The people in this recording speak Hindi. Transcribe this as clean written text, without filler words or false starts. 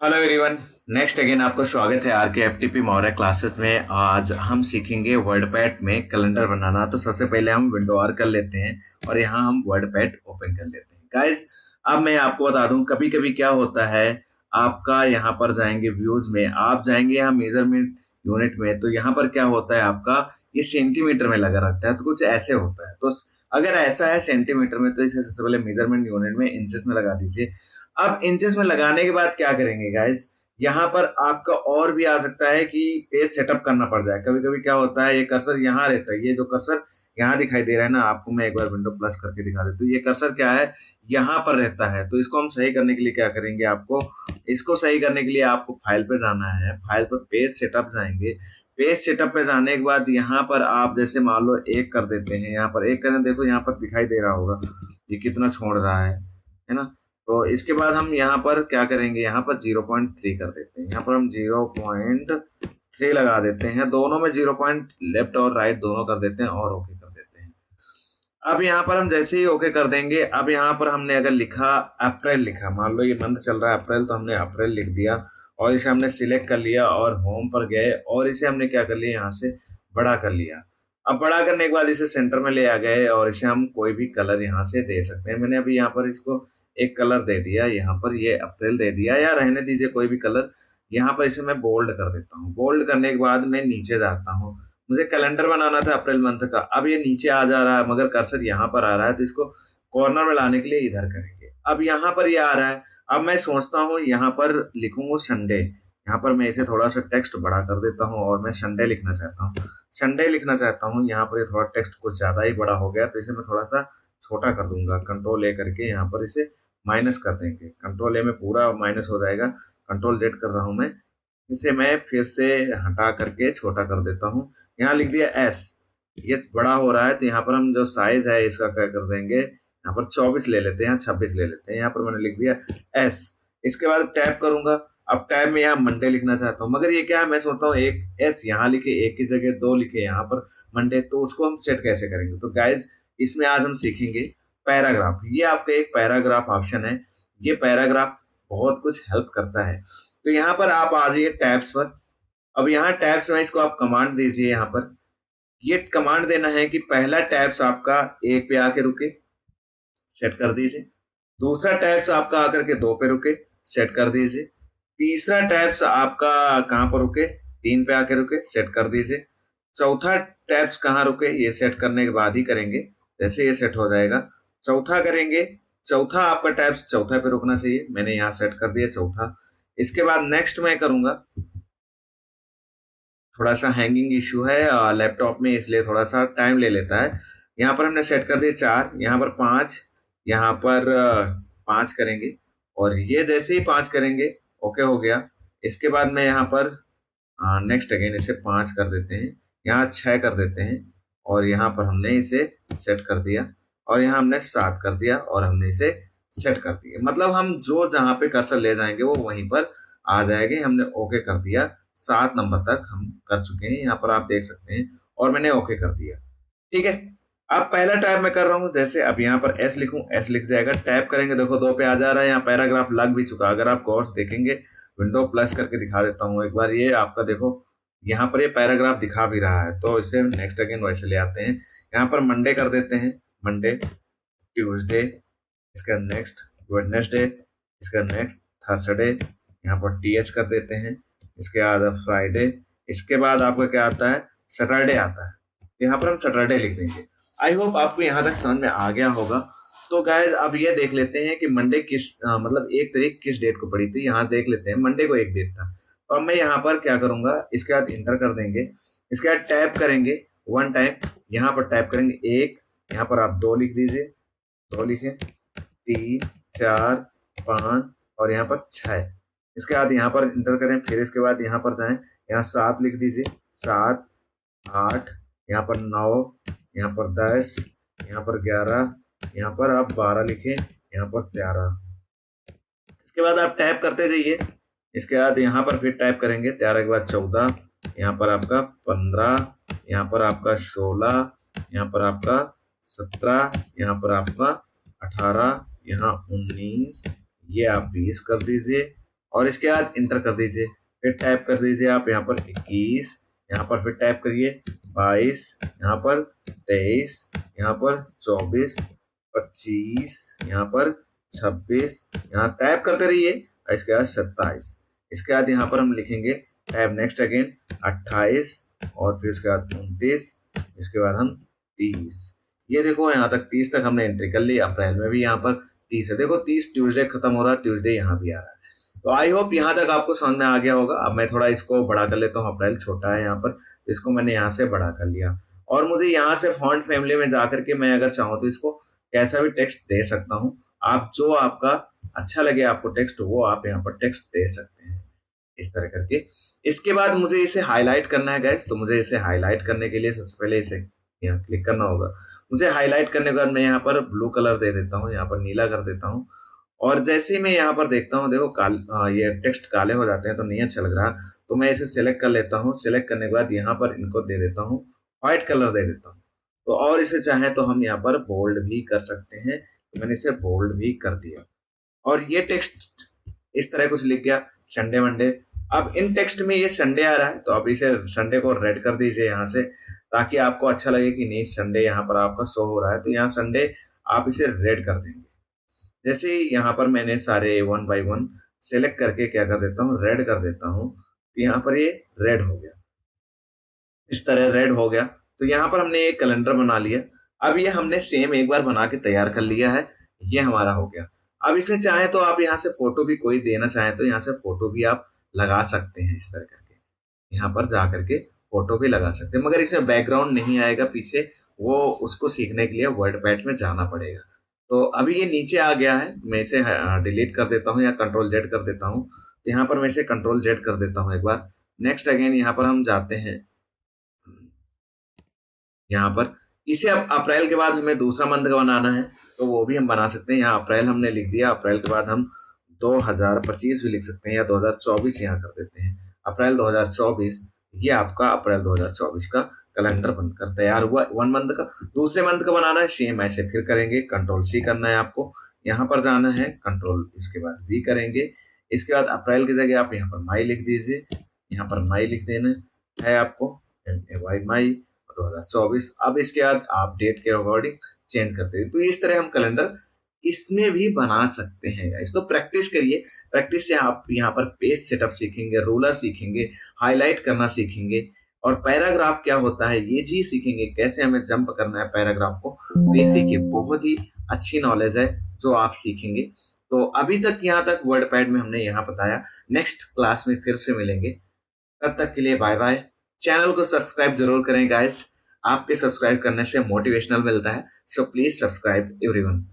Hello everyone. नेक्स्ट अगेन आपको स्वागत है आर के F T P Maurya classes में। आज हम सीखेंगे वर्डपैड में कैलेंडर बनाना। तो सबसे पहले हम विंडो आर कर लेते हैं और यहाँ हम वर्डपैड ओपन कर लेते हैं। गाइस, अब मैं आपको बता दूं, कभी कभी क्या होता है, आपका यहाँ पर जाएंगे व्यूज में, आप जाएंगे यहाँ मेजरमेंट यूनिट में, तो यहाँ पर क्या होता है, आपका ये सेंटीमीटर में लगा रहता है। तो कुछ ऐसे होता है, तो अगर ऐसा है सेंटीमीटर में, तो इसे सबसे पहले मेजरमेंट यूनिट में इंचेस में लगा दीजिए। अब इंचेस में लगाने के बाद क्या करेंगे गाइज, यहाँ पर आपका और भी आ सकता है कि पेज सेटअप करना पड़ जाए। कभी कभी क्या होता है, ये कर्सर यहाँ रहता है, ये जो कर्सर यहाँ दिखाई दे रहा है ना आपको, मैं एक बार विंडो प्लस करके दिखा देता हूँ। ये कर्सर क्या है, यहाँ पर रहता है। तो इसको हम सही करने के लिए क्या करेंगे, आपको इसको सही करने के लिए आपको फाइल पे जाना है, फाइल पर पेज सेटअप जाएंगे। पेज सेटअप पे जाने के बाद यहाँ पर आप जैसे मान लो एक कर देते हैं, यहाँ पर एक करें, देखो यहाँ पर दिखाई दे रहा होगा ये कितना छोड़ रहा है ना। तो इसके बाद हम यहाँ पर क्या करेंगे, यहाँ पर 0.3 कर देते हैं। यहाँ पर हम 0.3 लगा देते हैं, दोनों में 0 पॉइंट लेफ्ट और राइट दोनों कर देते हैं और ओके कर देते हैं। अब यहाँ पर हम जैसे ही ओके कर देंगे, अब यहाँ पर हमने अगर लिखा अप्रैल, लिखा मान लो ये मंथ चल रहा है अप्रैल, तो हमने अप्रैल लिख दिया और इसे हमने सिलेक्ट कर लिया और होम पर गए और इसे हमने क्या कर लिया, यहाँ से बड़ा कर लिया। अब बड़ा करने के बाद इसे सेंटर में ले आ गए और इसे हम कोई भी कलर यहाँ से दे सकते हैं। मैंने अभी यहाँ पर इसको एक कलर दे दिया, यहाँ पर ये अप्रैल दे दिया, या रहने दीजिए कोई भी कलर। यहाँ पर इसे मैं बोल्ड कर देता हूँ। बोल्ड करने के बाद मैं नीचे जाता हूँ, मुझे कैलेंडर बनाना था अप्रैल मंथ का। अब ये नीचे आ जा रहा है मगर कर्सर यहाँ पर आ रहा है, तो इसको कॉर्नर में लाने के लिए इधर करेंगे। अब यहाँ पर ये आ रहा है, अब मैं सोचता हूँ यहाँ पर लिखूंगा संडे। यहाँ पर मैं इसे थोड़ा सा टेक्स्ट बड़ा कर देता हूँ और मैं संडे लिखना चाहता हूँ, संडे लिखना चाहता हूँ। यहाँ पर ये थोड़ा टेक्स्ट कुछ ज्यादा ही बड़ा हो गया, तो इसे मैं थोड़ा सा छोटा कर दूंगा। कंट्रोल ए करके यहाँ पर इसे माइनस कर देंगे, कंट्रोल ए में पूरा माइनस हो जाएगा। कंट्रोल जेड कर रहा हूँ मैं, इसे मैं फिर से हटा करके छोटा कर देता हूँ। यहाँ लिख दिया एस, ये बड़ा हो रहा है, तो यहाँ पर हम जो साइज है इसका क्या कर देंगे, यहाँ पर 24 ले लेते हैं, 26 ले लेते हैं। यहाँ पर मैंने लिख दिया एस। इसके बाद टैप करूंगा। अब टैब में यहाँ मंडे लिखना चाहता हूँ, मगर ये क्या है, मैं सोचता हूँ एक एस यहाँ लिखे, एक की जगह दो लिखे यहाँ पर मंडे, तो उसको हम सेट कैसे करेंगे। तो गाइज, इसमें आज हम सीखेंगे पैराग्राफ। ये आपका एक पैराग्राफ ऑप्शन है, ये पैराग्राफ बहुत कुछ हेल्प करता है। तो यहाँ पर आप आ जाइए टैब्स पर। अब यहाँ टैब्स में इसको आप कमांड दीजिए। यहाँ पर ये कमांड देना है कि पहला टैब्स आपका एक पे आके रुके, सेट कर दीजिए। दूसरा टैब्स आपका आकर के दो पे रुके, सेट कर दीजिए। तीसरा टैब्स आपका कहाँ पर रुके, तीन पे आके रुके, सेट कर दीजिए। चौथा टैब्स कहाँ रुके, ये सेट करने के बाद ही करेंगे, जैसे ये सेट हो जाएगा चौथा करेंगे। चौथा आपका टैब्स चौथा पे रुकना चाहिए, मैंने यहाँ सेट कर दिया चौथा। इसके बाद नेक्स्ट मैं करूंगा, थोड़ा सा हैंगिंग इशू है लैपटॉप में, इसलिए थोड़ा सा टाइम ले लेता है। यहाँ पर हमने सेट कर दिया चार, यहाँ पर पाँच, यहाँ पर पाँच करेंगे और ये जैसे ही पाँच करेंगे ओके हो गया। इसके बाद मैं यहाँ पर नेक्स्ट अगेन इसे पाँच कर देते हैं, यहाँ छः कर देते हैं और यहाँ पर हमने इसे सेट कर दिया और यहाँ हमने सात कर दिया और हमने इसे सेट कर दिया। मतलब हम जो जहाँ पे कर्सर ले जाएंगे वो वहीं पर आ जाएंगे। हमने ओके कर दिया, 7 नंबर तक हम कर चुके हैं, यहाँ पर आप देख सकते हैं और मैंने ओके कर दिया। ठीक है, अब पहला टैब मैं कर रहा हूँ, जैसे अब यहाँ पर एस लिखूं, एस लिख जाएगा। टैब करेंगे, देखो दो पे आ जा रहा है, यहाँ पैराग्राफ लग भी चुका। अगर आप गौर से देखेंगे, विंडो प्लस करके दिखा देता हूँ एक बार, ये आपका देखो यहाँ पर ये पैराग्राफ दिखा भी रहा है। तो इसे नेक्स्ट अगेन वैसे ले आते हैं, यहाँ पर मंडे कर देते हैं, मंडे, ट्यूसडे, इसका नेक्स्ट वेडनेसडे, इसका नेक्स्ट थर्सडे, यहाँ पर टी एच कर देते हैं। इसके बाद फ्राइडे, इसके बाद आपका क्या आता है, सैटरडे आता है, यहाँ पर हम सैटरडे लिख देंगे। आई होप आपको यहाँ तक समझ में आ गया होगा। तो गाइज, अब ये देख लेते हैं कि मंडे किस मतलब एक तारीख किस डेट को पड़ी थी। यहाँ देख लेते हैं, मंडे को एक डेट था। तो अब मैं यहाँ पर क्या करूंगा, इसके बाद इंटर कर देंगे, इसके बाद टैप करेंगे वन टाइम, यहाँ पर टैप करेंगे एक, यहाँ पर आप दो लिख दीजिए, दो लिखे, तीन, चार, पाँच और यहाँ पर छः। इसके बाद यहाँ पर इंटर करें, फिर इसके बाद यहाँ पर जाएं, यहाँ सात लिख दीजिए, सात, आठ, यहाँ पर नौ, यहाँ पर 10, यहाँ पर 11, यहाँ पर आप 12 लिखें, यहाँ पर 13। इसके बाद आप टाइप करते जाइए। इसके बाद यहाँ पर फिर टाइप करेंगे, 13 के बाद 14, यहाँ पर आपका 15, यहाँ पर आपका 16, यहाँ पर आपका 17, यहाँ पर आपका 18, यहाँ 19, ये आप 20 कर दीजिए और इसके बाद इंटर कर दीजिए, फिर टाइप कर दीजिए आप यहाँ पर 21, यहाँ पर फिर टाइप करिए 22, यहाँ पर 23, यहाँ पर 24, 25, यहाँ पर 26, यहाँ टाइप करते रहिए। इसके बाद 27, इसके बाद यहाँ पर हम लिखेंगे टाइप नेक्स्ट अगेन 28, और फिर उसके बाद 29, इसके बाद हम 30। ये देखो यहाँ तक 30 तक हमने एंट्री कर ली। अप्रैल में भी यहाँ पर 30 है, देखो 30 ट्यूसडे खत्म हो रहा है, ट्यूसडे यहाँ भी आ रहा है। तो आई होप यहाँ तक आपको समझ में आ गया होगा। अब मैं थोड़ा इसको बड़ा कर लेता हूँ, अप्रैल छोटा है यहाँ पर, तो इसको मैंने यहाँ से बड़ा कर लिया। और मुझे यहाँ से फॉन्ट फैमिली में जाकर के मैं अगर चाहूँ तो इसको कैसा भी टेक्स्ट दे सकता हूँ। आप जो आपका अच्छा लगे आपको टेक्स्ट, वो आप यहाँ पर टेक्स्ट दे सकते हैं इस तरह करके। इसके बाद मुझे इसे हाईलाइट करना है गाइस, तो मुझे इसे हाईलाइट करने के लिए सबसे पहले इसे यहाँ क्लिक करना होगा। मुझे हाईलाइट करने के बाद मैं यहाँ पर ब्लू कलर दे देता हूँ, यहाँ पर नीला कर देता हूँ। और जैसे ही मैं यहाँ पर देखता हूँ, देखो ये टेक्स्ट काले हो जाते हैं तो नहीं अच्छा लग रहा, तो मैं इसे सिलेक्ट कर लेता हूँ। सिलेक्ट करने के बाद यहाँ पर इनको दे देता हूँ व्हाइट कलर दे देता हूँ। तो और इसे चाहे तो हम यहाँ पर बोल्ड भी कर सकते हैं, तो मैंने इसे बोल्ड भी कर दिया। और ये टेक्स्ट इस तरह कुछ लिख गया, संडे मंडे। अब इन टेक्स्ट में ये संडे आ रहा है, तो अब इसे संडे को रेड कर दीजिए यहाँ से, ताकि आपको अच्छा लगे कि नहीं संडे यहाँ पर आपका शो हो रहा है। तो यहाँ संडे आप इसे रेड कर देंगे। जैसे यहाँ पर मैंने सारे 1 बाय 1 सेलेक्ट करके क्या कर देता हूँ, रेड कर देता हूँ, तो यहाँ पर ये रेड हो गया, इस तरह रेड हो गया। तो यहाँ पर हमने एक कैलेंडर बना लिया। अब ये हमने सेम एक बार बना के तैयार कर लिया है, ये हमारा हो गया। अब इसमें चाहे तो आप यहाँ से फोटो भी कोई देना चाहे तो यहाँ से फोटो भी आप लगा सकते हैं, इस तरह करके यहाँ पर जा करके फोटो भी लगा सकते हैं। मगर इसमें बैकग्राउंड नहीं आएगा पीछे, वो उसको सीखने के लिए वर्डपैड में जाना पड़ेगा। तो अभी ये नीचे आ गया है, मैं इसे डिलीट कर देता हूँ या कंट्रोल जेड कर देता हूँ। तो यहाँ पर मैं इसे कंट्रोल जेड कर देता हूँ एक बार। नेक्स्ट अगेन यहाँ पर हम जाते हैं, यहाँ पर इसे अब अप्रैल के बाद हमें दूसरा मंथ का बनाना है, तो वो भी हम बना सकते हैं। यहाँ अप्रैल हमने लिख दिया, अप्रैल के बाद हम 2025 भी लिख सकते हैं या 2024 यहाँ कर देते हैं। अप्रैल 2024, ये आपका अप्रैल 2024 का कैलेंडर बनकर तैयार हुआ। 1 मंथ का। दूसरे मंथ का बनाना है, सेम ऐसे फिर करेंगे, कंट्रोल सी करना है आपको, यहाँ पर जाना है, कंट्रोल इसके बाद वी करेंगे। इसके बाद अप्रैल की जगह आप यहाँ पर मई लिख दीजिए, यहाँ पर मई लिख देना है आपको, MAY मई 2024। अब इसके बाद आप डेट के अकॉर्डिंग चेंज करते हैं। तो इस तरह हम कैलेंडर इसमें भी बना सकते हैं गाइस। तो प्रैक्टिस करिए, प्रैक्टिस से आप यहाँ पर पेज सेटअप सीखेंगे, रूलर सीखेंगे, हाईलाइट करना सीखेंगे, और पैराग्राफ क्या होता है ये भी सीखेंगे, कैसे हमें जंप करना है पैराग्राफ को। तो ये सीखिए, बहुत ही अच्छी नॉलेज है जो आप सीखेंगे। तो अभी तक यहाँ तक वर्डपैड में हमने यहाँ बताया। नेक्स्ट क्लास में फिर से मिलेंगे, तब तक के लिए बाय बाय। चैनल को सब्सक्राइब जरूर करें गाइस, आपके सब्सक्राइब करने से मोटिवेशनल मिलता है। So please subscribe everyone.